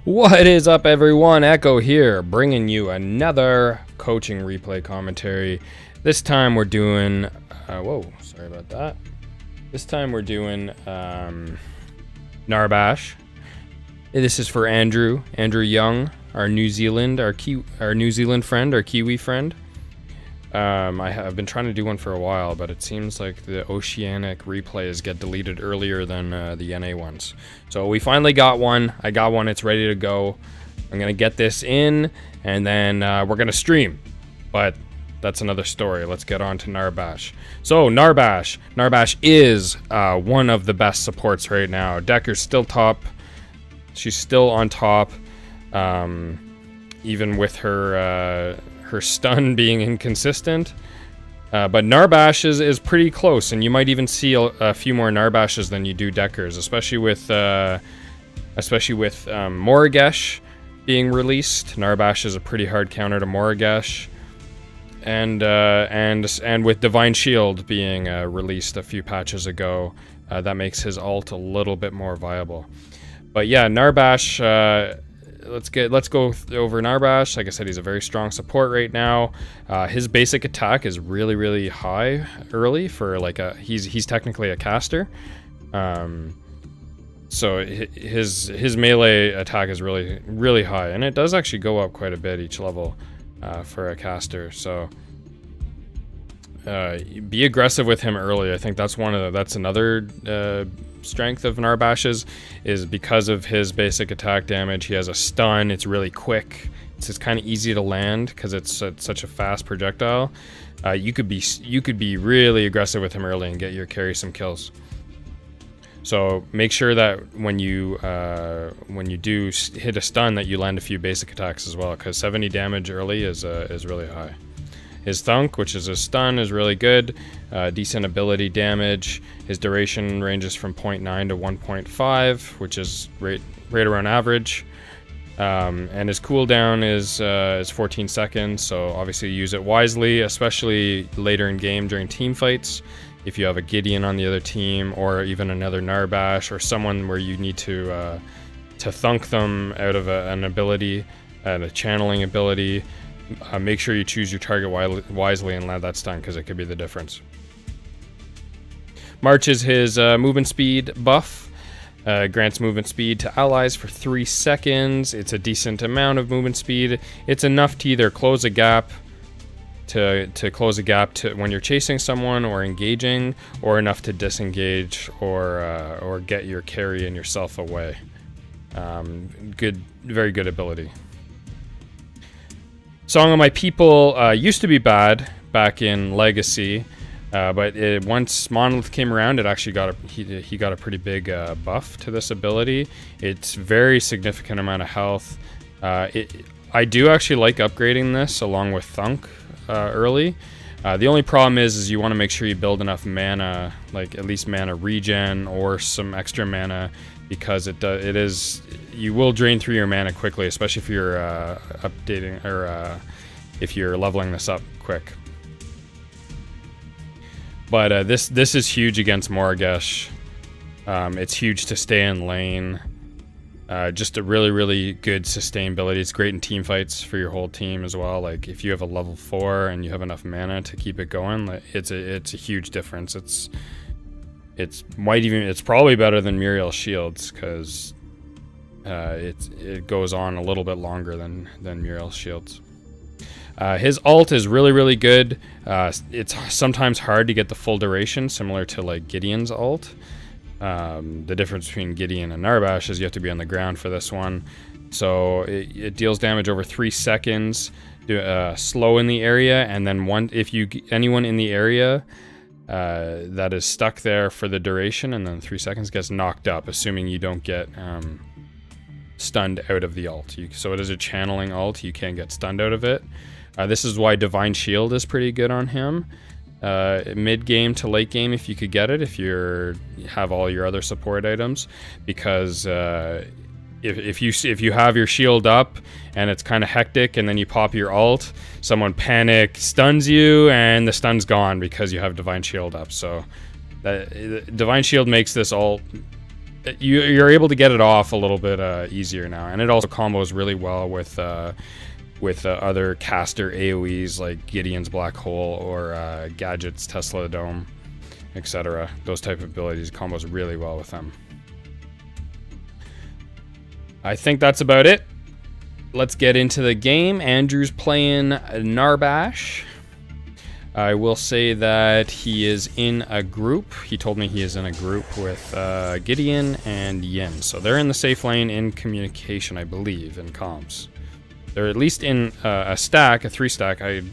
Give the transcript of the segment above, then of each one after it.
What is up, everyone? Echo here, bringing you another coaching replay commentary. This time we're doing... whoa, sorry about that. This time we're doing Narbash. This is for Andrew Young, our New Zealand friend, our Kiwi friend. I've been trying to do one for a while, but it seems like the Oceanic replays get deleted earlier than the NA ones. So we finally got one. I got one. It's ready to go. I'm going to get this in, and then we're going to stream. But that's another story. Let's get on to Narbash. So Narbash is one of the best supports right now. Decker's still top. She's still on top, even with her stun being inconsistent. But Narbash is pretty close, and you might even see a few more Narbashes than you do Deckers, especially with Morigesh being released. Narbash is a pretty hard counter to Morigesh. And with Divine Shield being released a few patches ago, that makes his ult a little bit more viable. But yeah, Narbash, let's go over Narbash. Like I said, he's a very strong support right now. His basic attack is really high early for like he's technically a caster. So his melee attack is really high, and it does actually go up quite a bit each level for a caster. So be aggressive with him early. I think that's another strength of Narbash's, is because of his basic attack damage. He has a stun. It's really quick. It's just kind of easy to land because it's such a fast projectile. You could be really aggressive with him early and carry some kills. So make sure that when you do hit a stun, that you land a few basic attacks as well, because 70 damage early is really high. His Thunk, which is a stun, is really good. Decent ability damage. His duration ranges from 0.9 to 1.5, which is right around average. And his cooldown is 14 seconds, so obviously use it wisely, especially later in game during team fights. If you have a Gideon on the other team, or even another Narbash, or someone where you need to thunk them out of an ability, and a channeling ability, make sure you choose your target wisely and land that stun, because it could be the difference. March is his movement speed buff. Grants movement speed to allies for 3 seconds. It's a decent amount of movement speed. It's enough to either close a gap to when you're chasing someone or engaging, or enough to disengage or get your carry and yourself away. Very good ability. Song of My People used to be bad back in Legacy, but once Monolith came around, it actually he got a pretty big buff to this ability. It's very significant amount of health. I do actually like upgrading this along with Thunk early. The only problem is you want to make sure you build enough mana, like at least mana regen or some extra mana, because you will drain through your mana quickly, especially if you're updating or if you're leveling this up quick. But this is huge against Morigesh. It's huge to stay in lane. Just a really good sustainability. It's great in team fights for your whole team as well. Like if you have a level 4 and you have enough mana to keep it going, it's a huge difference. It's probably better than Muriel's shields, because it goes on a little bit longer than Muriel's shields. His ult is really good. It's sometimes hard to get the full duration, similar to like Gideon's ult. The difference between Gideon and Narbash is you have to be on the ground for this one. So it deals damage over 3 seconds, slow in the area, and then anyone in the area that is stuck there for the duration, and then 3 seconds, gets knocked up, assuming you don't get stunned out of the ult. So it is a channeling ult. You can't get stunned out of it. This is why Divine Shield is pretty good on him. Mid game to late game, if you could get it, if you have all your other support items, because if you have your shield up and it's kind of hectic, and then you pop your ult, someone stuns you, and the stun's gone because you have Divine Shield up. So Divine Shield makes this ult you're able to get it off a little bit easier now, and it also combos really well with other caster AoEs like Gideon's Black Hole or Gadget's Tesla Dome, etc. Those type of abilities combos really well with them. I think that's about it. Let's get into the game. Andrew's playing Narbash. I will say that he is in a group. He told me he is in a group with Gideon and Yin. So they're in the safe lane in communication, I believe, in comms. They're at least in a stack, a 3-stack. I'm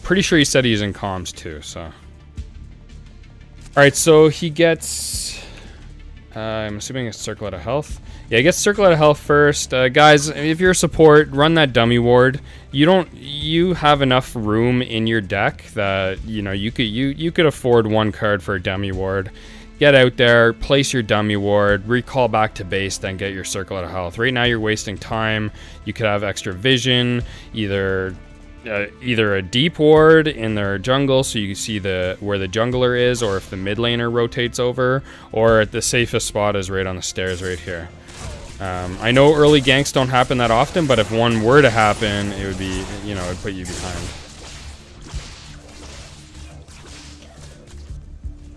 pretty sure he said he's in comms too, so. All right, so he gets, I'm assuming a Circlet of Health. Yeah, he gets Circlet of Health first. Guys, if you're a support, run that dummy ward. You have enough room in your deck that, you know, you could afford 1 card for a dummy ward. Get out there, place your dummy ward, recall back to base, then get your Circlet of Health. Right now you're wasting time. You could have extra vision, either a deep ward in their jungle so you can see where the jungler is, or if the mid laner rotates over, or the safest spot is right on the stairs right here. I know early ganks don't happen that often, but if one were to happen, it would be, you know, it'd put you behind.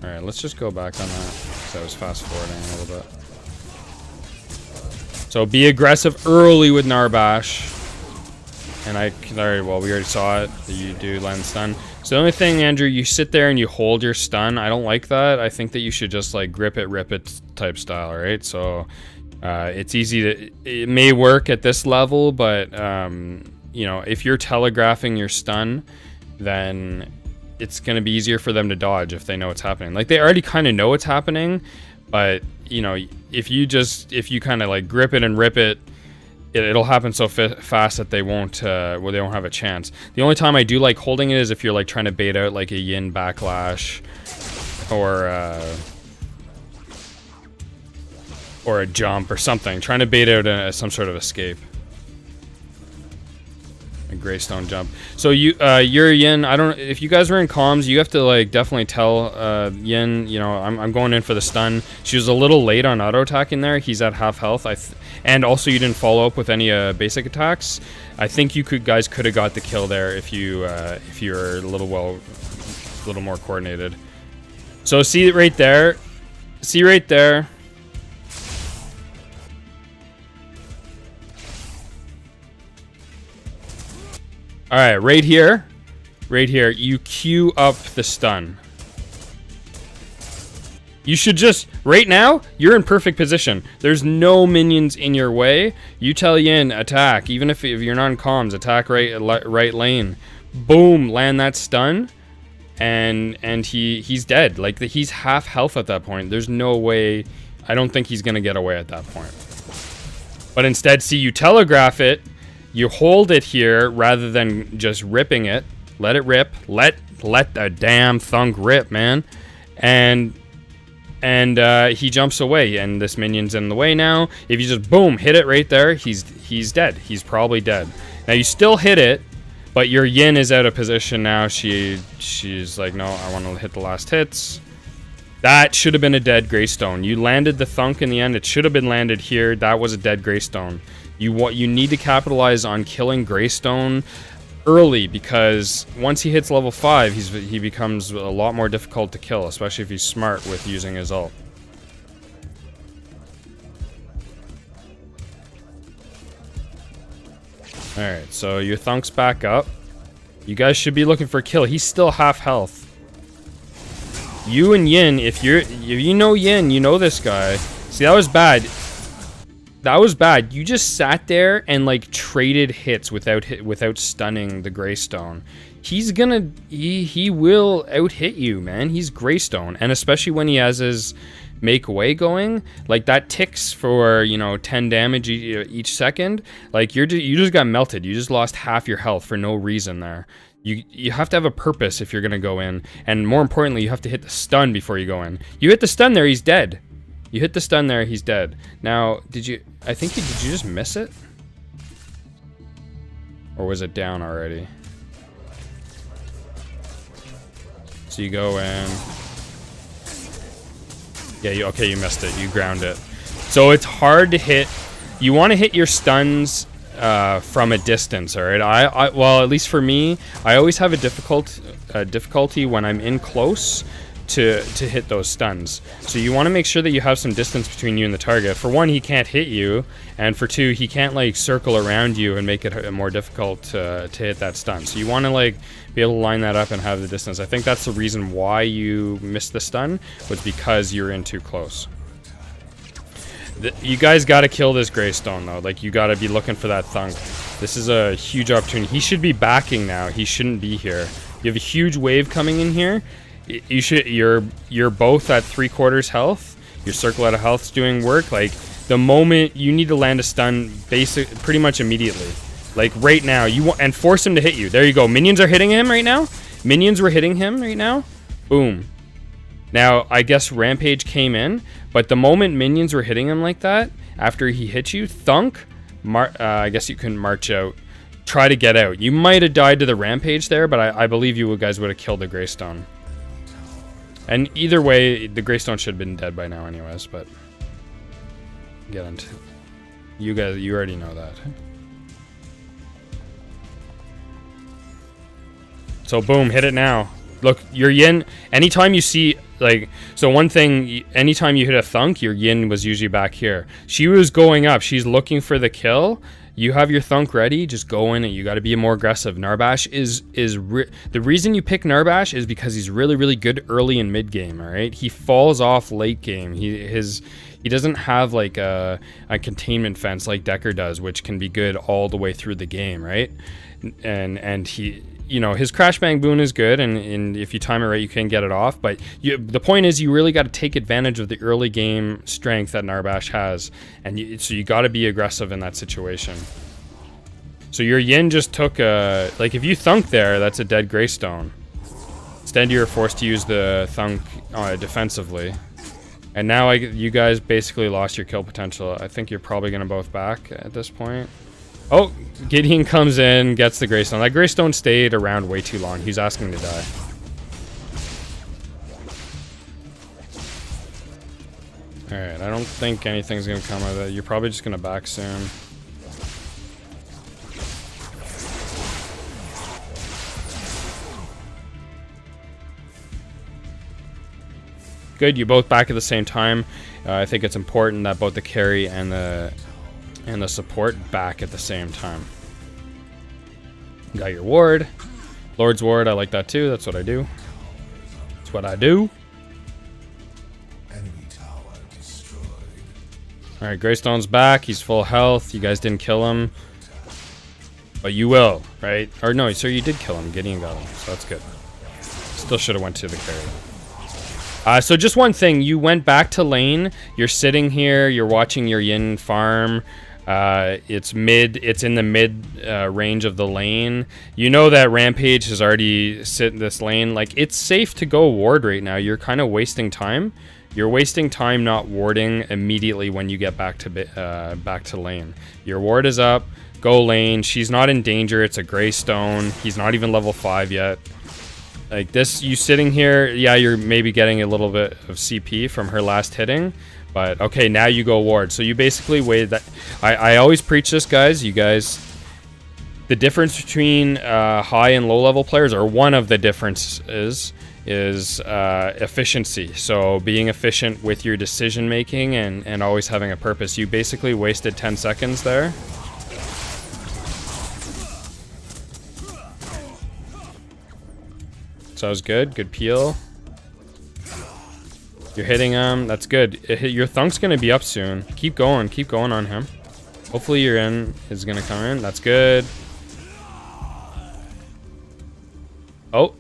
Alright, let's just go back on that, because I was fast forwarding a little bit. So be aggressive early with Narbash. And well, we already saw it, that you do land stun. So the only thing, Andrew, you sit there and you hold your stun. I don't like that. I think that you should just like grip it, rip it type style, right? So it's easy to, it may work at this level, but you know, if you're telegraphing your stun, then it's going to be easier for them to dodge if they know what's happening. Like, they already kind of know what's happening, but you know, if you kind of like grip it and rip it, it'll happen so fast that they won't well, they won't have a chance. The only time I do like holding it is if you're like trying to bait out like a Yin backlash or a jump or something, trying to bait out some sort of escape. A Greystone jump. So you're Yin. I don't. If you guys were in comms, you have to like definitely tell Yin. You know, I'm going in for the stun. She was a little late on auto attacking there. He's at half health. And also you didn't follow up with any basic attacks. I think you guys could have got the kill there if you were a little more coordinated. So see it right there. See right there. All right, right here, you queue up the stun. You should just, right now, you're in perfect position. There's no minions in your way. You tell Yin, attack. Even if you're not in comms, attack right lane. Boom, land that stun, and he's dead. Like, he's half health at that point. There's no way, I don't think he's gonna get away at that point. But instead, see, you telegraph it. You hold it here rather than just ripping it. Let it rip. Let the damn thunk rip, man. And he jumps away, and this minion's in the way now. If you just boom hit it right there, he's dead. He's probably dead. Now you still hit it, but your Yin is out of position now. She's like, no, I want to hit the last hits. That should have been a dead Greystone. You landed the thunk in the end. It should have been landed here. That was a dead Greystone. You need to capitalize on killing Greystone early, because once he hits level 5, he becomes a lot more difficult to kill, especially if he's smart with using his ult. Alright, so your thunk's back up. You guys should be looking for a kill. He's still half health. You and Yin, if you know Yin, you know this guy. See, that was bad. That was bad. You just sat there and like traded hits without stunning the Greystone. He will out hit you, man. He's Greystone, and especially when he has his make away going, like that ticks for, you know, 10 damage each second. Like you just got melted. You just lost half your health for no reason there. You have to have a purpose if you're gonna go in, and more importantly, you have to hit the stun before you go in. You hit the stun there, he's dead. You hit the stun there, he's dead. Now, did you just miss it? Or was it down already? So you go in. Yeah, okay, you missed it. You ground it. So it's hard to hit. You want to hit your stuns from a distance, all right? Well, at least for me, I always have a difficulty when I'm in close to hit those stuns. So you want to make sure that you have some distance between you and the target. For one, he can't hit you, and for two, he can't like circle around you and make it more difficult to hit that stun. So you want to like be able to line that up and have the distance. I think that's the reason why you missed the stun, was because you're in too close. You guys got to kill this Greystone though. Like, you got to be looking for that thunk. This is a huge opportunity. He should be backing now. He shouldn't be here. You have a huge wave coming in here. You're both at 3/4 health. Your circle out of health's doing work. Like, the moment you need to land a stun, pretty much immediately. Like right now, and force him to hit you. There you go. Minions are hitting him right now. Minions were hitting him right now. Boom. Now, I guess Rampage came in, but the moment minions were hitting him like that, after he hit you, thunk, I guess you can march out. Try to get out. You might have died to the Rampage there, but I believe you guys would have killed the Greystone. And either way, the Greystone should have been dead by now anyways, but... Get into... You guys, you already know that. So boom, hit it now. Look, your yin, anytime you see, like, so one thing, anytime you hit a thunk, your yin was usually back here. She was going up. She's looking for the kill. You have your thunk ready. Just go in and you got to be more aggressive. Narbash the reason you pick Narbash is because he's really, really good early and mid game, all right? He falls off late game. He doesn't have like a containment fence like Decker does, which can be good all the way through the game, right? And he... You know, his Crash Bang Boon is good, and if you time it right, you can get it off. But the point is, you really got to take advantage of the early game strength that Narbash has, and so you got to be aggressive in that situation. So your Yin just took a... Like, if you thunk there, that's a dead Greystone. Instead, you were forced to use the thunk defensively. And now you guys basically lost your kill potential. I think you're probably going to both back at this point. Oh, Gideon comes in, gets the Greystone. That Greystone stayed around way too long. He's asking to die. Alright, I don't think anything's going to come out of it. You're probably just going to back soon. Good, you both back at the same time. I think it's important that both the carry and the support back at the same time. Got your ward. Lord's ward, I like that too. That's what I do. That's what I do. Alright, Greystone's back. He's full health. You guys didn't kill him. But you will, right? Or no, so you did kill him. Gideon got him. So that's good. Still should have went to the carry. So just one thing. You went back to lane. You're sitting here. You're watching your Yin farm. It's in the mid range of the lane. You know that Rampage has already sit in this lane. Like, it's safe to go ward right now. You're kind of wasting time. You're wasting time not warding immediately when you get back to lane. Your ward is up. Go lane. She's not in danger. It's a Greystone. He's not even level 5 yet. Like this, you sitting here, yeah, you're maybe getting a little bit of CP from her last hitting. But, okay, now you go ward. So you basically waited that... I always preach this, guys. You guys... The difference between high and low-level players, or one of the differences, is efficiency. So being efficient with your decision-making and always having a purpose. You basically wasted 10 seconds there. So that was good. Good peel. You're hitting him. That's good. Your thunk's going to be up soon. Keep going. Keep going on him. Hopefully your in is going to come in. That's good. Oh.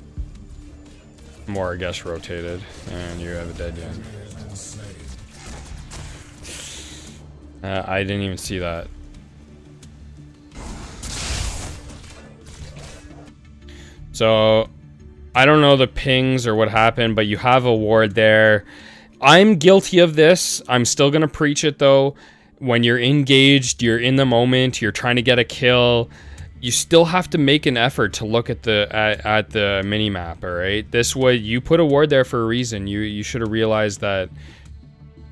More, I guess, rotated. And you have a dead Yin. I didn't even see that. So... I don't know the pings or what happened, but you have a ward there. I'm guilty of this. I'm still going to preach it, though. When you're engaged, you're in the moment, you're trying to get a kill, you still have to make an effort to look at the mini-map, all right? This way, you put a ward there for a reason. You should have realized that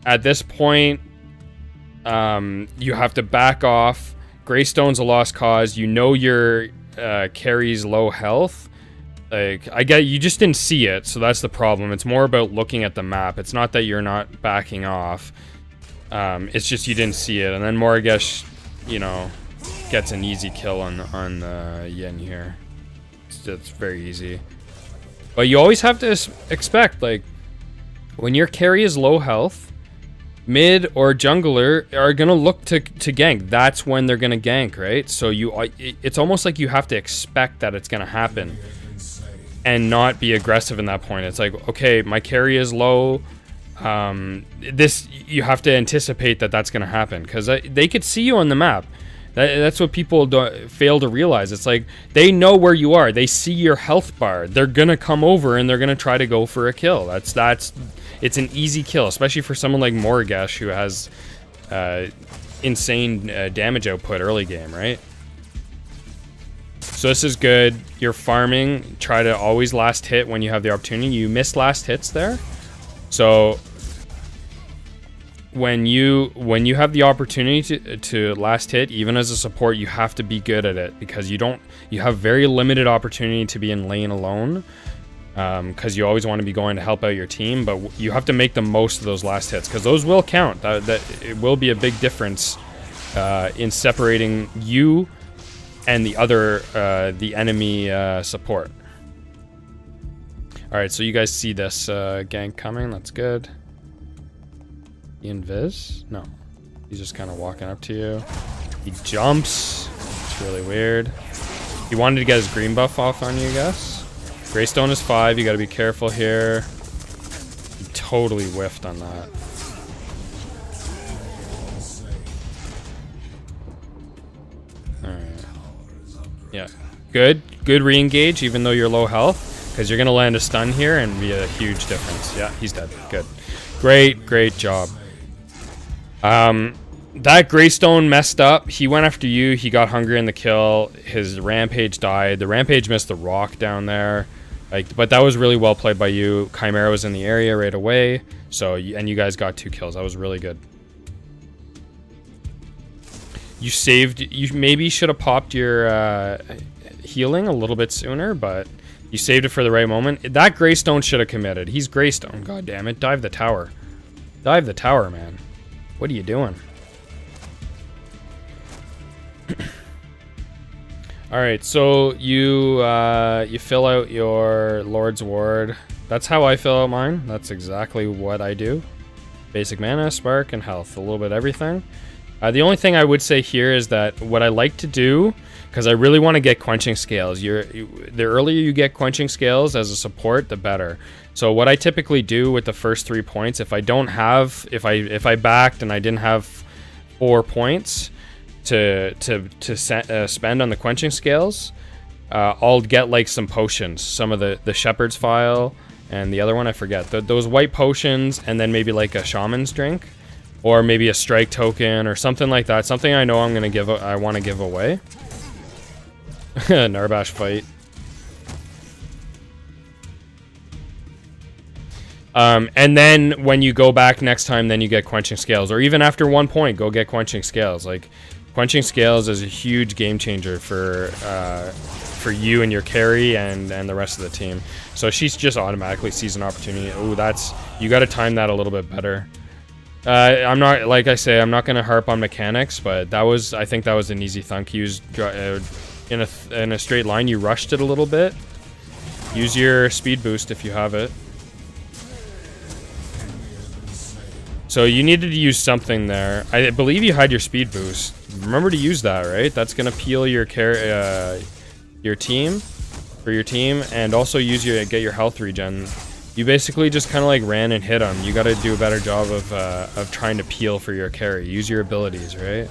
at this point, You have to back off. Greystone's a lost cause. You know your carry's low health. Like, I get you just didn't see it, so that's the problem. It's more about looking at the map. It's not that you're not backing off. It's just you didn't see it. And then Morgash, you know, gets an easy kill on Yin here. It's very easy. But you always have to expect, like, when your carry is low health, mid or jungler are gonna look to gank. That's when they're gonna gank, right? So it's almost like you have to expect that it's gonna happen and not be aggressive in that point. It's like, okay, my carry is low. You have to anticipate that that's gonna happen because they could see you on the map. That's what people fail to realize. It's like they know where you are. They see your health bar. They're gonna come over and they're gonna try to go for a kill. It's an easy kill, especially for someone like Morgash who has insane damage output early game, right? So this is good. You're farming. Try to always last hit when you have the opportunity. You missed last hits there, so when you have the opportunity to last hit, even as a support, you have to be good at it because you have very limited opportunity to be in lane alone. Because you always want to be going to help out your team, but you have to make the most of those last hits because those will count. That it will be a big difference in separating you and the other the enemy support. All right, so you guys see this gank coming. That's good. He invis? No, he's just kind of walking up to you. He jumps. It's really weird. He wanted to get his green buff off on you, I guess. Greystone is 5. You got to be careful here. He totally whiffed on that. Alright. Yeah. Good re-engage, even though you're low health, because you're going to land a stun here and be a huge difference. Yeah, he's dead. Good. Great job. That Greystone messed up. He went after you. He got hungry in the kill. His Rampage died. The Rampage missed the rock down there. But that was really well played by you. Chimera was in the area right away. And you guys got 2 kills. That was really good. You saved. You maybe should have popped your healing a little bit sooner, but you saved it for the right moment. That Greystone should have committed. He's Greystone. God damn it. Dive the tower. Dive the tower, man. What are you doing? All right, so you fill out your Lord's Ward. That's how I fill out mine. That's exactly what I do. Basic mana, spark, and health. A little bit of everything. The only thing I would say here is that what I like to do, because I really want to get quenching scales. The earlier you get quenching scales as a support, the better. So what I typically do with the first 3 points, if I backed and I didn't have 4 points to spend on the quenching scales, I'll get like some potions, some of the shepherd's file and the other one I forget, those white potions, and then maybe like a shaman's drink or maybe a strike token or something like that, something I know I want to give away. Narbash fight. And then when you go back next time, then you get quenching scales, or even after 1 point, go get quenching scales. Like, quenching scales is a huge game changer for you and your carry and the rest of the team. So she just automatically sees an opportunity. Oh, you got to time that a little bit better. I'm not, like I say, I'm not going to harp on mechanics, but I think that was an easy thunk. You used in a straight line, you rushed it a little bit. Use your speed boost if you have it. So you needed to use something there. I believe you had your speed boost. Remember to use that, right? That's gonna peel your team, and also get your health regen. You basically just kind of like ran and hit them. You got to do a better job of trying to peel for your carry. Use your abilities, right?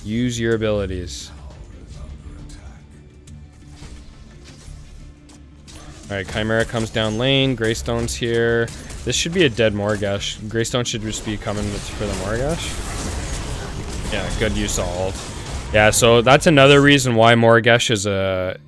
Use your abilities. Alright, Chimera comes down lane. Greystone's here. This should be a dead Morgash. Greystone should just be coming for the Morgash. Yeah, good use of ult. Yeah, so that's another reason why Morgash is a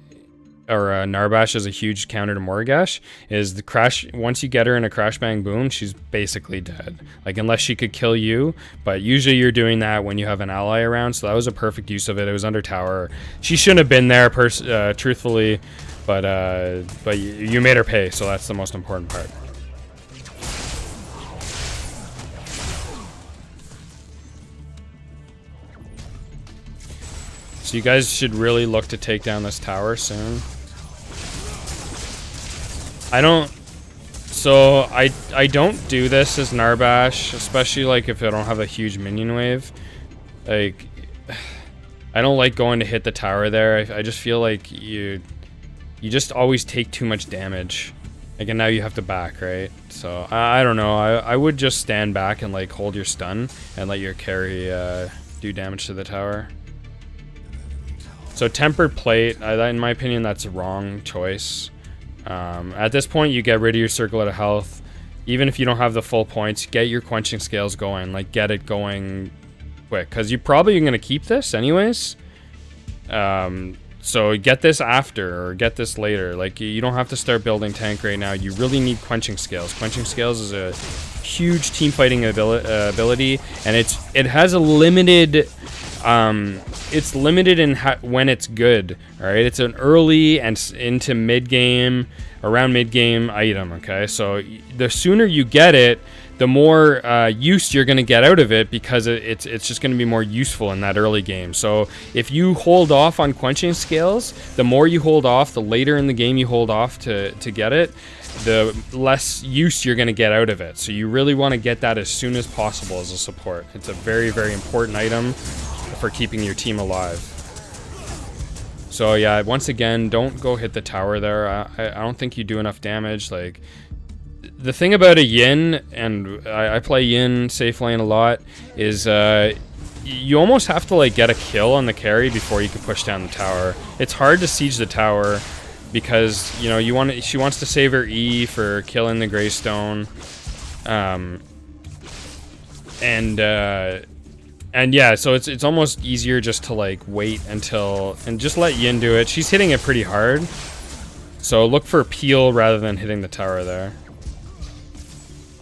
Narbash is a huge counter to Morgash, is the crash. Once you get her in a crash bang boom, she's basically dead. Like, unless she could kill you, but usually you're doing that when you have an ally around. So that was a perfect use of it. It was under tower. She shouldn't have been there, truthfully, but you made her pay, so that's the most important part. So you guys should really look to take down this tower soon. I don't do this as Narbash, especially like if I don't have a huge minion wave. Like, I don't like going to hit the tower there. I just feel like you just always take too much damage. Like, and now you have to back, right? So I don't know. I would just stand back and like hold your stun and let your carry do damage to the tower. So tempered plate, in my opinion, that's a wrong choice. At this point, you get rid of your circlet of health. Even if you don't have the full points, get your quenching scales going. Like, get it going quick, because you're probably going to keep this anyways. So get this after, or get this later. Like, you don't have to start building tank right now. You really need quenching scales. Quenching scales is a huge team fighting ability, and it has a limited... it's limited in when it's good. All right, it's an early and into mid game, around mid game item. Okay, so the sooner you get it, the more use you're going to get out of it, because it's just going to be more useful in that early game. So if you hold off on quenching scales, the more you hold off, the later in the game you hold off to get it, the less use you're going to get out of it. So you really want to get that as soon as possible as a support. It's a very, very important item for keeping your team alive. So yeah, once again, don't go hit the tower there. I don't think you do enough damage. Like, the thing about a Yin, and I play Yin safe lane a lot, is you almost have to like get a kill on the carry before you can push down the tower. It's hard to siege the tower because, you know, she wants to save her E for killing the Greystone. And yeah, so it's almost easier just to like wait until, and just let Yin do it. She's hitting it pretty hard, so look for peel rather than hitting the tower there.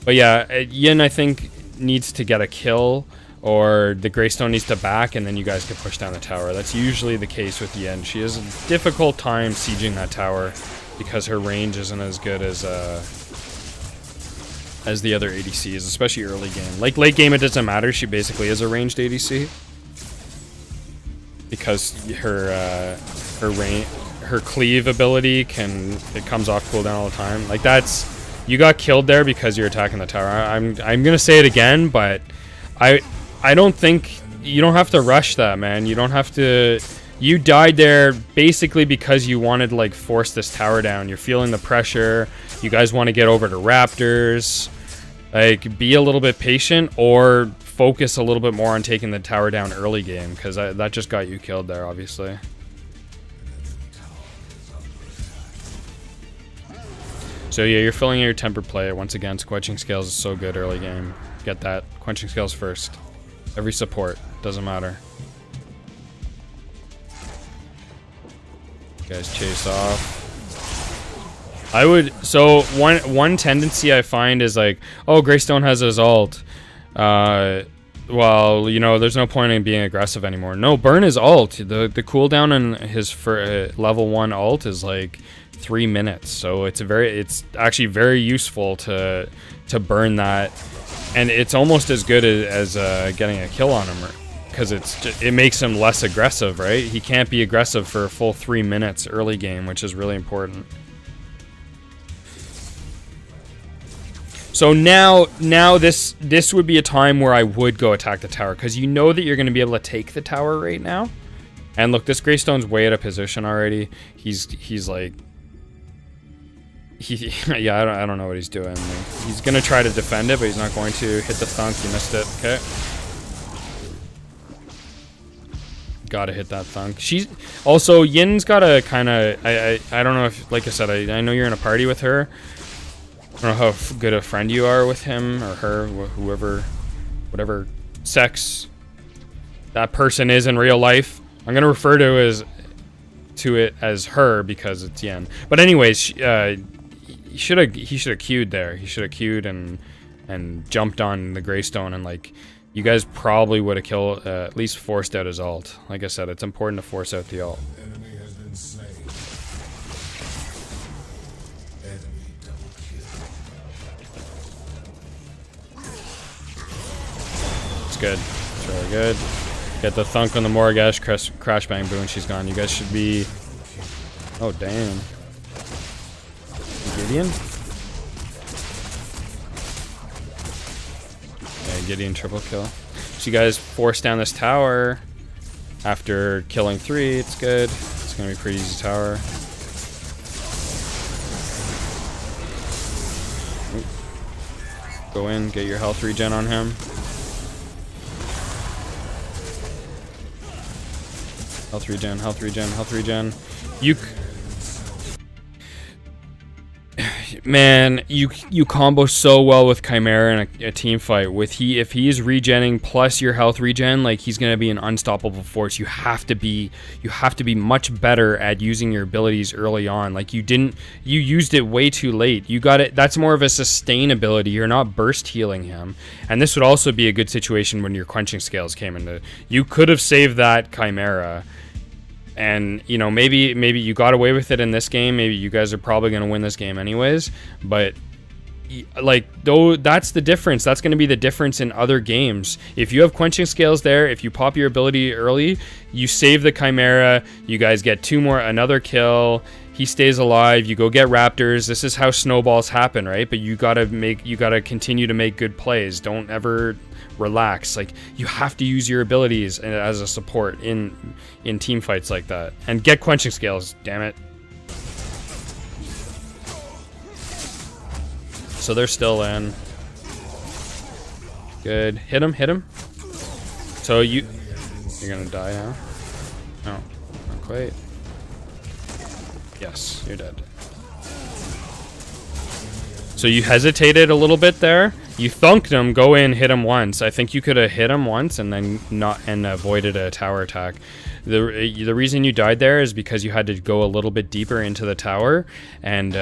But yeah, Yin, I think, needs to get a kill, or the Greystone needs to back, and then you guys can push down the tower. That's usually the case with Yin. She has a difficult time sieging that tower because her range isn't as good as the other ADCs, especially early game. Like, late game, it doesn't matter. She basically is a ranged ADC because her cleave ability comes off cooldown all the time. Like, you got killed there because you're attacking the tower. I'm gonna say it again, but I don't think you don't have to rush that, man. You don't have to. You died there basically because you wanted to like force this tower down. You're feeling the pressure. You guys want to get over to Raptors. Like, be a little bit patient, or focus a little bit more on taking the tower down early game, because that just got you killed there, obviously. So yeah, you're filling in your tempered play. Once again, quenching scales is so good early game. Get that. Quenching scales first. Every support. Doesn't matter. You guys chase off. So one tendency I find is like, oh, Greystone has his ult. Well, you know, there's no point in being aggressive anymore. No, burn his ult. The cooldown on his level 1 ult is like 3 minutes. So it's actually very useful to burn that, and it's almost as good as getting a kill on him, because it makes him less aggressive, right? He can't be aggressive for a full 3 minutes early game, which is really important. So now this would be a time where I would go attack the tower, because you know that you're going to be able to take the tower right now. And look, this Greystone's way out of position already. He's like, yeah, I don't know what he's doing. He's going to try to defend it, but he's not going to. Hit the thunk. He missed it. Okay. Gotta hit that thunk. She's also, Yin's got a kind of, I don't know if, like I said, I know you're in a party with her. I don't know how good a friend you are with him or her, whoever, whatever sex that person is in real life. I'm gonna refer to to it as her because it's Yen. But anyways, he should have queued there. He should have queued and jumped on the Greystone, and like you guys probably would have killed, at least forced out his ult. Like I said, it's important to force out the ult. Enemy has been slain. Enemy double kill. It's good. It's really good. Get the thunk on the Morgash, crash bang, boom, she's gone. You guys should be... Oh, damn. Gideon? Yeah, Gideon triple kill. So you guys force down this tower after killing 3. It's good. It's gonna be a pretty easy tower. Ooh. Go in, get your health regen on him. Health regen, health regen, health regen. Man, you combo so well with Chimera in a team fight. If he's regenning plus your health regen, like he's gonna be an unstoppable force. You have to be much better at using your abilities early on. Like you used it way too late. You got it. That's more of a sustain ability. You're not burst healing him. And this would also be a good situation when your quenching scales came into. You could have saved that Chimera. And, you know, maybe you got away with it in this game. Maybe you guys are probably going to win this game anyways. But, like, though, that's the difference. That's going to be the difference in other games. If you have quenching scales there, if you pop your ability early, you save the Chimera. You guys get another kill. He stays alive. You go get Raptors. This is how snowballs happen, right? But you gotta continue to make good plays. Don't ever relax. Like, you have to use your abilities as a support in team fights like that, and get quenching scales. Damn it. So they're still in. Good. Hit him. So you're gonna die now. No, not quite. Yes, you're dead. So you hesitated a little bit there. You thunked him, go in, hit him once. I think you could have hit him once and then avoided a tower attack. The reason you died there is because you had to go a little bit deeper into the tower, and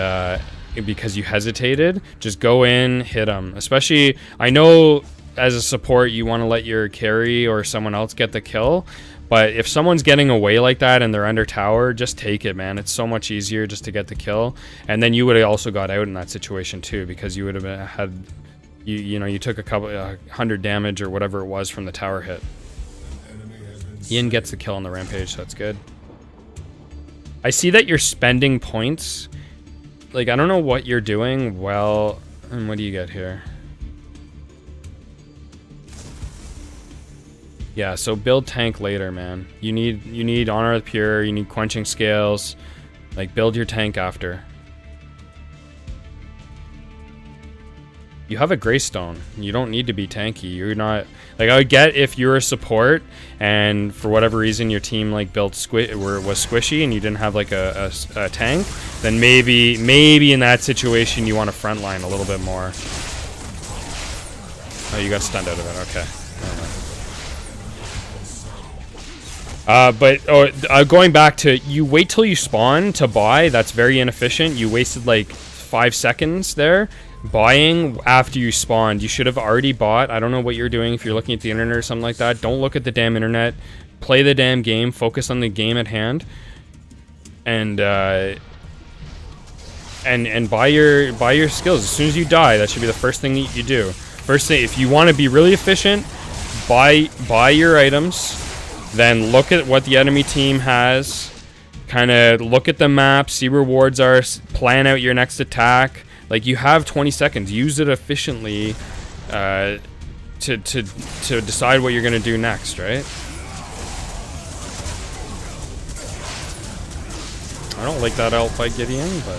because you hesitated. Just go in, hit him. Especially, I know as a support you want to let your carry or someone else get the kill, but if someone's getting away like that and they're under tower, just take it, man. It's so much easier just to get the kill. And then you would have also got out in that situation too, because you would have had, you took a couple 100 damage or whatever it was from the tower hit. Ian gets the kill on the rampage, so that's good. I see that you're spending points. Like, I don't know what you're doing well. And what do you get here? Yeah, so build tank later, man. You need Honor of the Pure, you need quenching scales. Like, build your tank after. You have a Greystone. You don't need to be tanky. You're not, like, I would get if you're a support and for whatever reason your team like built was squishy and you didn't have like a tank, then maybe in that situation you want to frontline a little bit more. Oh, you got stunned out of it. Okay. Going back to, you wait till you spawn to buy. That's very inefficient. You wasted like 5 seconds there buying after you spawned. You should have already bought. I don't know what you're doing. If you're looking at the internet or something like that, don't look at the damn internet. Play the damn game. Focus on the game at hand. And buy your skills as soon as you die. That should be the first thing that you do. First thing, if you want to be really efficient, buy your items. Then look at what the enemy team has. Kind of look at the map, see where rewards are, plan out your next attack. Like, you have 20 seconds. Use it efficiently to decide what you're going to do next, right? I don't like that ult by Gideon, but...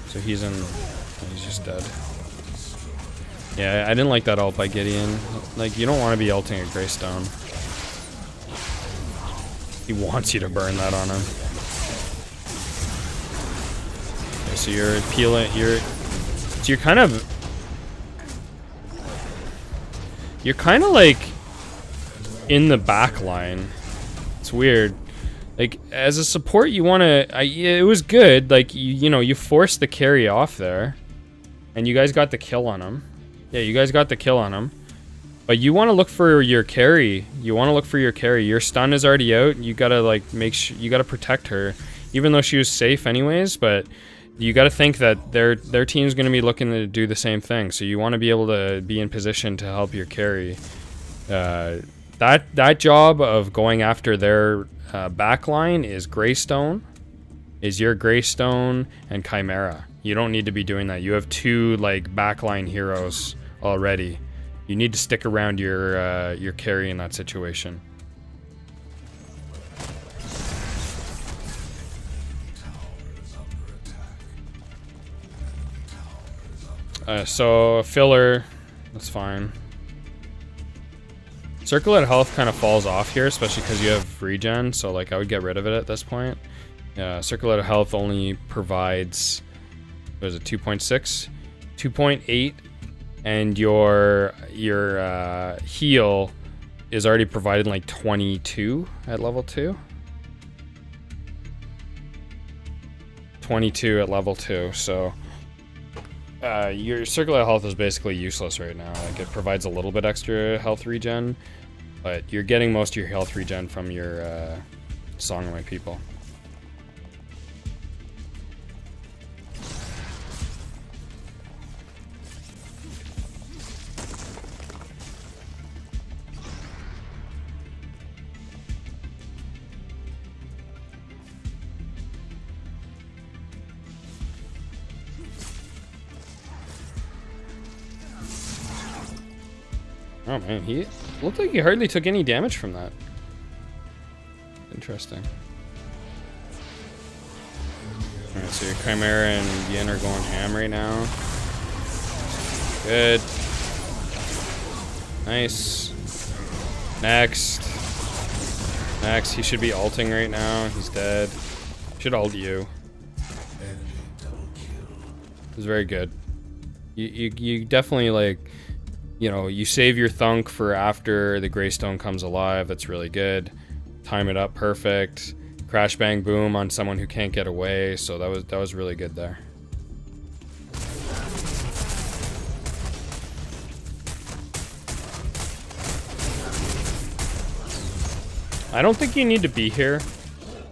So he's just dead. Yeah, I didn't like that ult by Gideon. Like, you don't want to be ulting a Greystone. He wants you to burn that on him. Okay, so you're peeling, you're kind of like in the back line. It's weird. Like, as a support, you want to... It was good. Like, you know, you forced the carry off there. And you guys got the kill on him. Yeah, you guys got the kill on him. But you want to look for your carry. You want to look for your carry. Your stun is already out. You got to, like, make sure... You got to protect her. Even though she was safe anyways, but... You got to think that their team's going to be looking to do the same thing. So you want to be able to be in position to help your carry. That job of going after their backline is Greystone, is your Greystone and Chimera. You don't need to be doing that. You have 2 like backline heroes already. You need to stick around your carry in that situation. So a filler, that's fine. Circle of Health kind of falls off here, especially because you have regen, so like I would get rid of it at this point. Circle of Health only provides, what is it, 2.6? 2.8, and your heal is already provided like 22 at level 2. 22 at level 2, so... your Circle of Health is basically useless right now. Like, it provides a little bit extra health regen, but you're getting most of your health regen from your Song of My People. Oh man, he looked like he hardly took any damage from that. Interesting. Alright, so your Chimera and Yin are going ham right now. Good. Nice. Next. Next, he should be ulting right now. He's dead. Should ult you. It was very good. You definitely, like, you know, you save your thunk for after the Greystone comes alive. That's really good. Time it up perfect. Crash bang boom on someone who can't get away. So that was really good there. I don't think you need to be here.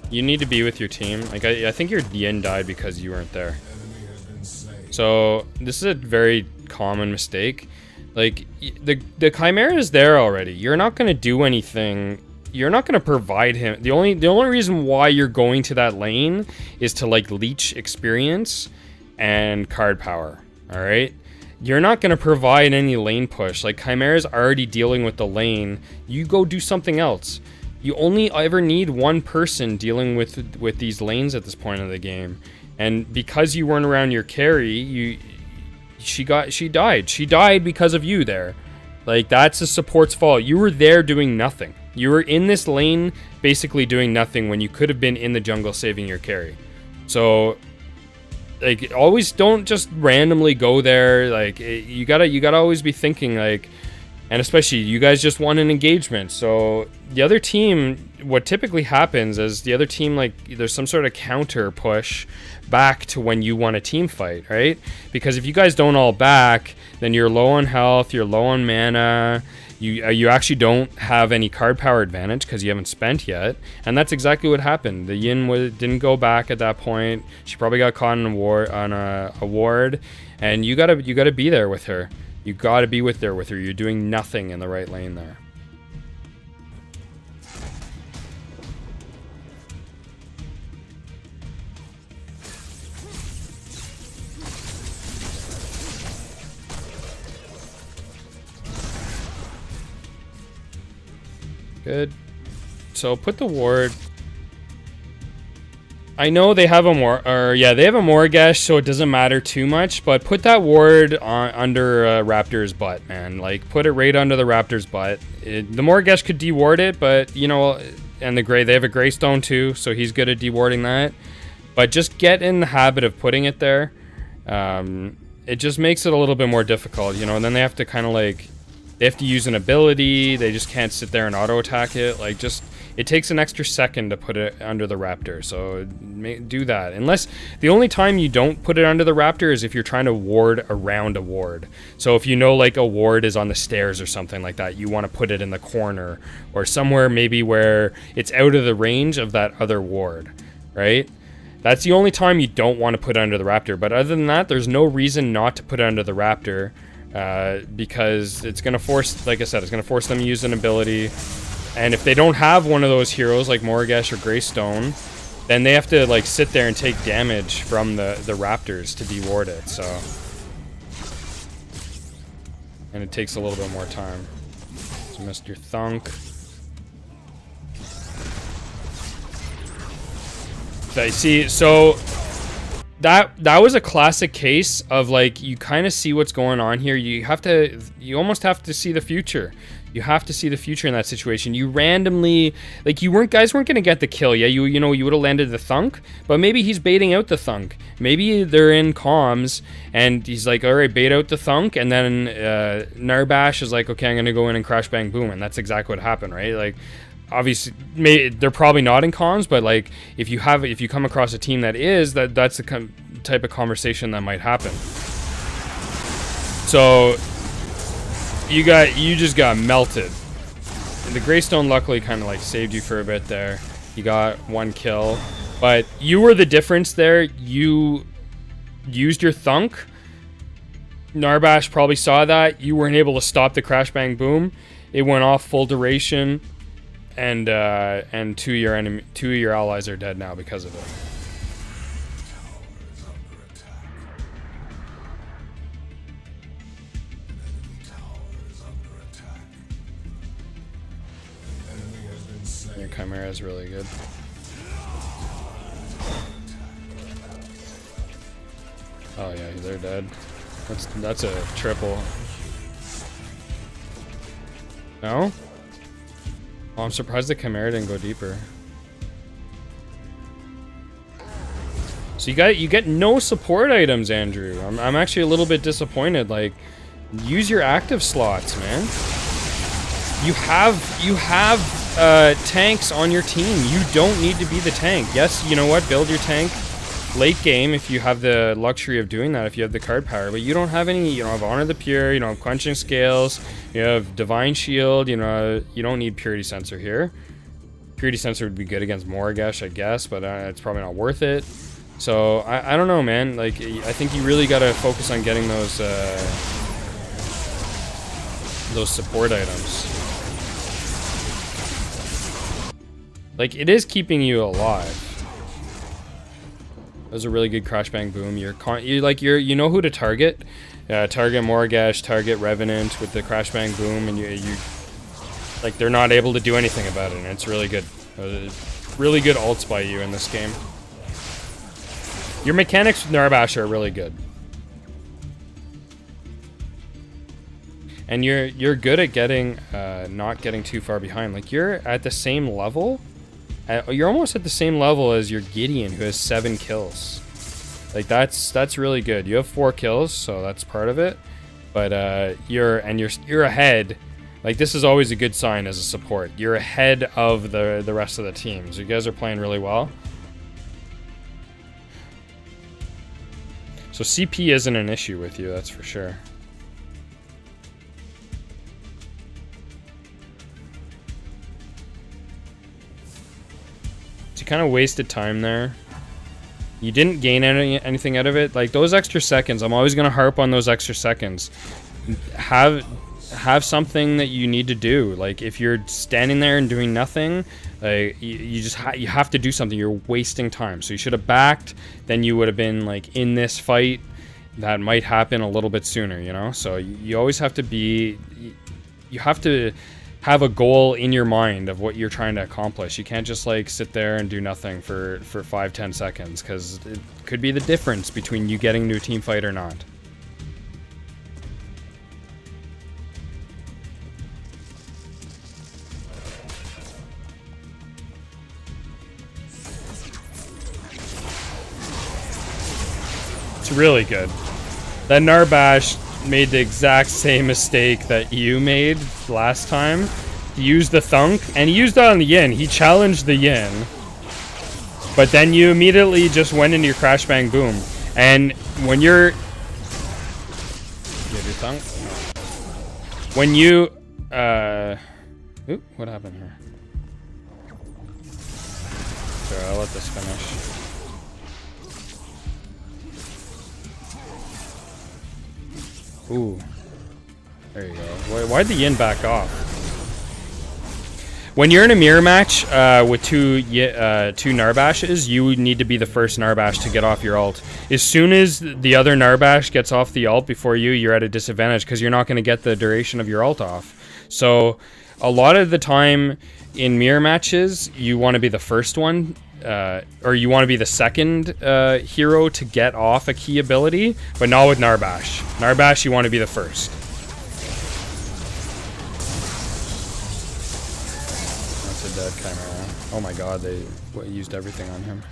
You need to be with your team. Like, I think your Yin died because you weren't there. So this is a very common mistake. Like, the Chimera is there already. You're not going to do anything. You're not going to provide him. The only reason why you're going to that lane is to, like, leech experience and card power. All right? You're not going to provide any lane push. Like, Chimera's already dealing with the lane. You go do something else. You only ever need one person dealing with these lanes at this point of the game. And because you weren't around your carry, she died. She died because of you there. Like, that's the support's fault. You were there doing nothing. You were in this lane basically doing nothing when you could have been in the jungle saving your carry. So, like, always don't just randomly go there. Like, you gotta always be thinking, like, and especially you guys just won an engagement. So the other team, what typically happens is the other team, like, there's some sort of counter push back to when you won a team fight, right? Because if you guys don't all back, then you're low on health, you're low on mana, you actually don't have any card power advantage because you haven't spent yet, and that's exactly what happened. The Yin didn't go back at that point. She probably got caught on a ward, and you gotta be there with her. You gotta be there with her. You're doing nothing in the right lane there. Good. So put the ward. I know they have a they have a Morgash, so it doesn't matter too much, but put that ward under Raptor's butt, man. Like, put it right under the Raptor's butt. The Morgash could deward it, but, you know, and they have a Greystone too, so he's good at dewarding that. But just get in the habit of putting it there. It just makes it a little bit more difficult, you know, and then they have to kind of, like, they have to use an ability. They just can't sit there and auto attack it. Like, just it takes an extra second to put it under the raptor. So do that. Unless the only time you don't put it under the raptor is if you're trying to ward around a ward. So if you know like a ward is on the stairs or something like that, you want to put it in the corner or somewhere maybe where it's out of the range of that other ward, right? That's the only time you don't want to put it under the raptor. But other than that, there's no reason not to put it under the raptor, because it's going to force, like I said, it's going to force them to use an ability. And if they don't have one of those heroes like Morgash or Greystone, then they have to like sit there and take damage from the raptors to deward it. So, and it takes a little bit more time. So Mr. Thunk. I see. So that was a classic case of like, you kind of see what's going on here. You almost have to see the future. You have to see the future in that situation. You randomly, like, guys weren't gonna get the kill. Yeah, you know, you would have landed the Thunk, but maybe he's baiting out the Thunk. Maybe they're in comms and he's like, all right, bait out the Thunk, and then Narbash is like, okay, I'm gonna go in and crash bang boom, and that's exactly what happened, right? Like, obviously, they're probably not in comms, but like if you come across a team that is, that's the type of conversation that might happen. So you just got melted. And the Greystone luckily kind of like saved you for a bit there. You got one kill, but you were the difference there. You used your Thunk. Narbash probably saw that. You weren't able to stop the crash bang boom. It went off full duration. And two of your allies are dead now because of it. Your Chimera is really good. Oh yeah, they're dead. That's a triple. No? Oh, I'm surprised the Chimera didn't go deeper. So you get no support items, Andrew. I'm actually a little bit disappointed. Like, use your active slots, man. You have tanks on your team. You don't need to be the tank. Yes, you know what? Build your tank late game if you have the luxury of doing that, if you have the card power, but you don't have any. You don't have Honor the Pure, you don't have Quenching Scales, you have Divine Shield, you know, you don't need Purity Sensor here. Purity Sensor would be good against Morgash, I guess, but it's probably not worth it. So I don't know, man. Like, I think you really gotta focus on getting those support items. Like, it is keeping you alive. That was a really good crash bang boom. You know who to target. Target Morgash, target Revenant with the crash bang boom, and you like, they're not able to do anything about it. And it's really good. Really good ults by you in this game. Your mechanics with Narbash are really good. And you're good at getting not getting too far behind. Like, you're at the same level. You're almost at the same level as your Gideon, who has 7 kills. Like, that's really good. You have 4 kills, so that's part of it. But you're ahead. Like, this is always a good sign as a support. You're ahead of the rest of the teams. You guys are playing really well. So CP isn't an issue with you, that's for sure. You kind of wasted time there. You didn't gain anything out of it. Like, those extra seconds, I'm always going to harp on those extra seconds. Have something that you need to do. Like, if you're standing there and doing nothing, like, you have to do something. You're wasting time. So you should have backed. Then you would have been like in this fight. That might happen a little bit sooner, you know? So you always have to be... You have to have a goal in your mind of what you're trying to accomplish. You can't just like sit there and do nothing for 5-10 seconds, because it could be the difference between you getting into a team fight or not. It's really good. That Narbash made the exact same mistake that you made last time, He used the thunk, and he used that on the yin. He challenged the yin. But then you immediately just went into your crash bang boom. And when you're... You have your thunk? When you... Oop, what happened here? Sure, I'll let this finish. Ooh. There you go. Why'd the yin back off? When you're in a mirror match with two Narbashes, you need to be the first Narbash to get off your ult. As soon as the other Narbash gets off the ult before you, you're at a disadvantage because you're not going to get the duration of your ult off. So a lot of the time in mirror matches, you want to be the first one, or you want to be the second hero to get off a key ability, but not with Narbash. Narbash, you want to be the first. Dead Chimera. Oh my god, they used everything on him.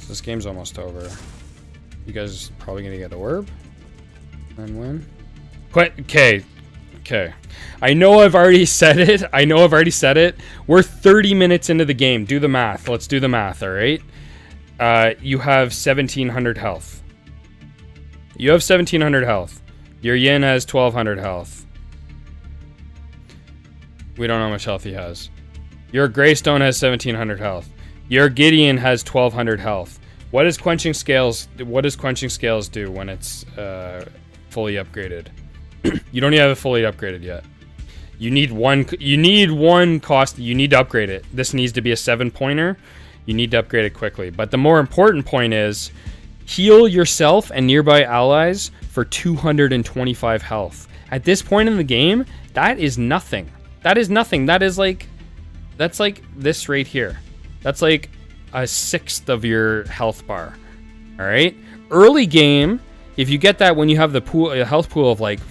So this game's almost over. You guys probably gonna get orb and win. Okay. I know I've already said it. We're 30 minutes into the game. Do the math. Let's do the math, alright? You have 1700 health. You have 1700 health. Your yin has 1200 health. We don't know how much health he has. Your Greystone has 1700 health. Your Gideon has 1200 health. What does Quenching Scales do when it's fully upgraded? You don't even have it fully upgraded yet. You need one cost. You need to upgrade it. This needs to be a 7-pointer. You need to upgrade it quickly. But the more important point is heal yourself and nearby allies for 225 health. At this point in the game, that is nothing. That is nothing. That's like this right here. That's like a sixth of your health bar. All right. Early game, if you get that when you have the health pool of like,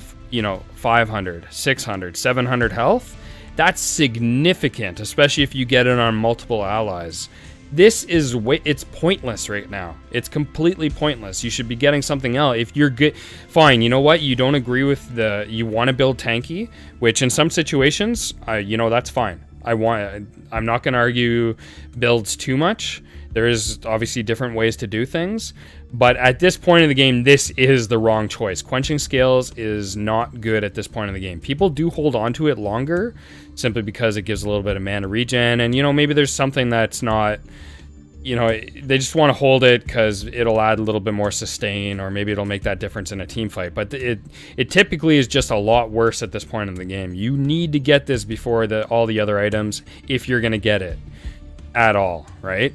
500, 600, 700 health, that's significant, especially if you get it on multiple allies. This is it's pointless right now. It's completely pointless. You should be getting something else. If you're good, fine. You know what? You don't agree with you want to build tanky, which in some situations, that's fine. I'm not going to argue builds too much. There is obviously different ways to do things, but at this point in the game, this is the wrong choice. Quenching Scales is not good at this point in the game. People do hold on to it longer simply because it gives a little bit of mana regen, and maybe there's something that's not, they just want to hold it because it'll add a little bit more sustain, or maybe it'll make that difference in a team fight. But it typically is just a lot worse at this point in the game. You need to get this before all the other items if you're going to get it at all, right?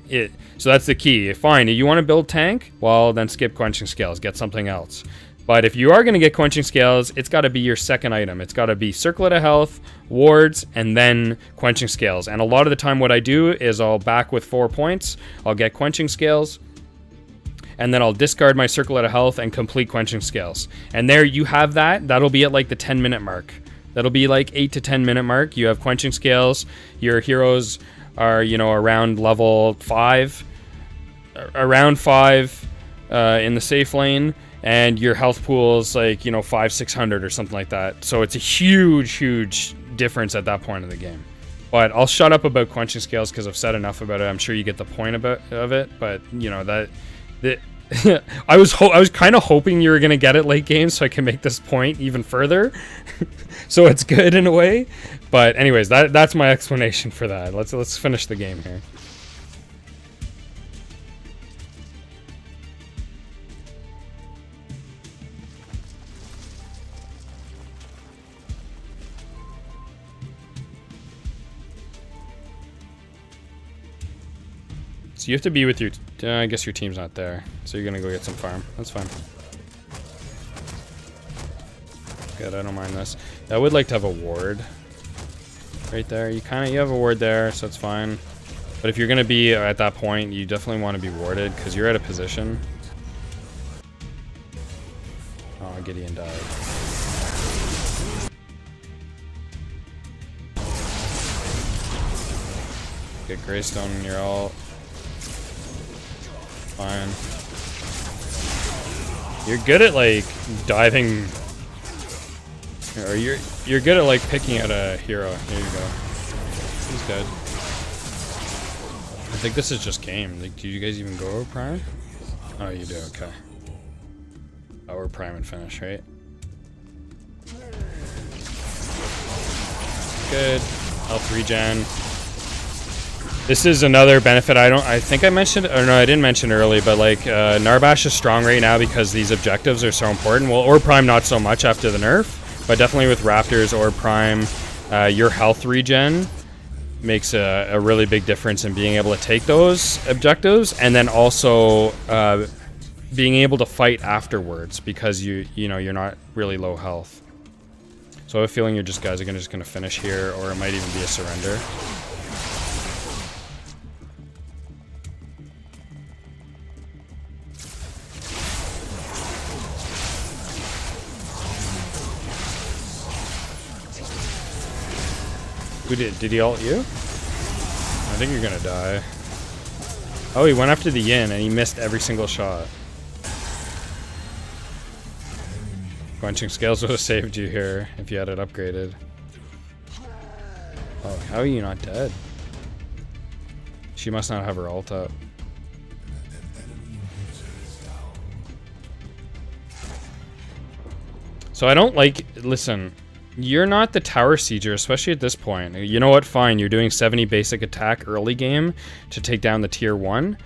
So that's the key. Fine, if you want to build tank, well, then skip Quenching Scales, get something else. But if you are going to get Quenching Scales, it's got to be your second item. It's got to be Circlet of Health, Wards, and then Quenching Scales. And a lot of the time what I do is I'll back with 4 points. I'll get Quenching Scales, and then I'll discard my Circlet of Health and complete Quenching Scales. And there you have that. That'll be at like the 10-minute mark. That'll be like 8 to 10-minute mark. You have Quenching Scales. Your heroes are, around level 5. Around 5 in the safe lane. And your health pool is like, 500-600 or something like that. So it's a huge difference at that point of the game. But I'll shut up about Quenching Scales because I've said enough about it. I'm sure you get the point of it. But, I was kind of hoping you were going to get it late game so I can make this point even further. So it's good in a way. But anyways, that's my explanation for that. Let's finish the game here. So you have to be with your... I guess your team's not there. So you're going to go get some farm. That's fine. Good, I don't mind this. I would like to have a ward right there. You have a ward there, so it's fine. But if you're going to be at that point, you definitely want to be warded because you're at a position. Oh, Gideon died. Get Greystone in your ult. Fine. You're good at like diving, or you're good at like picking out a hero. Here you go. He's dead. I think this is just game. Like, do you guys even go over prime? Oh, you do. Okay. Oh, we're prime and finish, right? Good. Health regen. This is another benefit I think I mentioned, or no, I didn't mention early, but like Narbash is strong right now because these objectives are so important. Well, or prime not so much after the nerf, but definitely with Raptors or prime, your health regen makes a really big difference in being able to take those objectives, and then also being able to fight afterwards because you know you're not really low health. So I have a feeling you guys are just gonna finish here, or it might even be a surrender. Who did he ult you? I think you're gonna die. Oh, he went after the yin and he missed every single shot. Quenching Scales would have saved you here if you had it upgraded. Oh, how are you not dead? She must not have her ult up. So I don't like, listen, you're not the tower sieger, especially at this point. You know what, fine, you're doing 70 basic attack early game to take down the tier 1.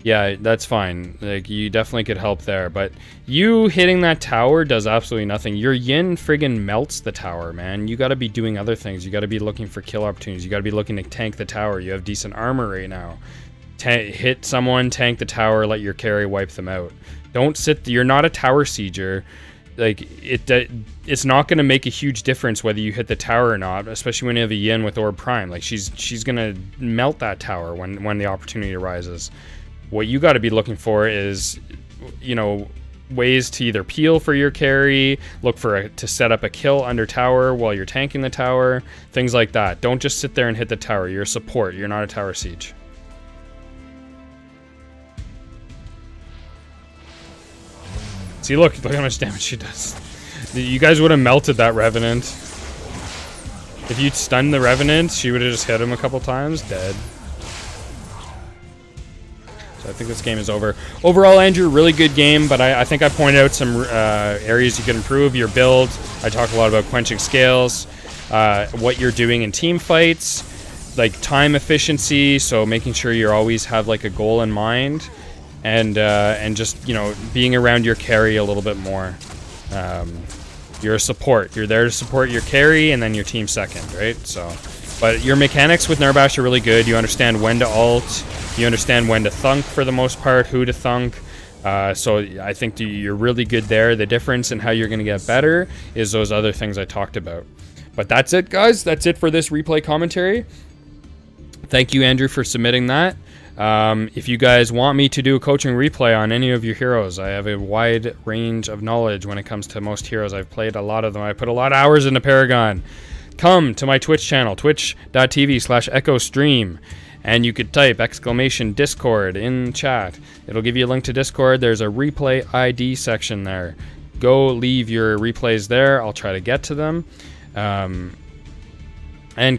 Yeah, that's fine. Like, you definitely could help there, but you hitting that tower does absolutely nothing. Your yin friggin' melts the tower, man. You gotta be doing other things. You gotta be looking for kill opportunities. You gotta be looking to tank the tower. You have decent armor right now. Hit someone, tank the tower, let your carry wipe them out. Don't sit, you're not a tower sieger. Like, it's not going to make a huge difference whether you hit the tower or not, especially when you have a yin with Orb Prime. Like, she's going to melt that tower when the opportunity arises. What you got to be looking for is, you know, ways to either peel for your carry, look for to set up a kill under tower while you're tanking the tower, things like that. Don't just sit there and hit the tower. You're a support. You're not a tower siege. See, look how much damage she does. You guys would have melted that Revenant. If you'd stunned the Revenant, she would have just hit him a couple times, dead. So I think this game is over. Overall, Andrew, really good game, but I think I pointed out some areas you could improve. Your build, I talked a lot about quenching scales, what you're doing in team fights, like time efficiency, so making sure you always have like a goal in mind. And just, you know, being around your carry a little bit more. You're a support. You're there to support your carry and then your team second, right? So, but your mechanics with Narbash are really good. You understand when to ult. You understand when to thunk for the most part, who to thunk. So I think you're really good there. The difference in how you're going to get better is those other things I talked about. But that's it, guys. That's it for this replay commentary. Thank you, Andrew, for submitting that. If you guys want me to do a coaching replay on any of your heroes, I have a wide range of knowledge when it comes to most heroes. I've played a lot of them. I put a lot of hours into Paragon. Come to my Twitch channel, twitch.tv/EchoStream, and you could type !Discord in chat. It'll give you a link to Discord. There's a replay ID section there. Go leave your replays there. I'll try to get to them. And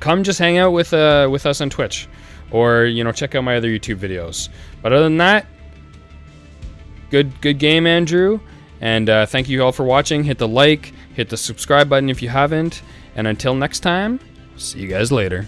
come just hang out with us on Twitch. Or, you know, check out my other YouTube videos. But other than that, good game, Andrew. And thank you all for watching. Hit the like, hit the subscribe button if you haven't. And until next time, see you guys later.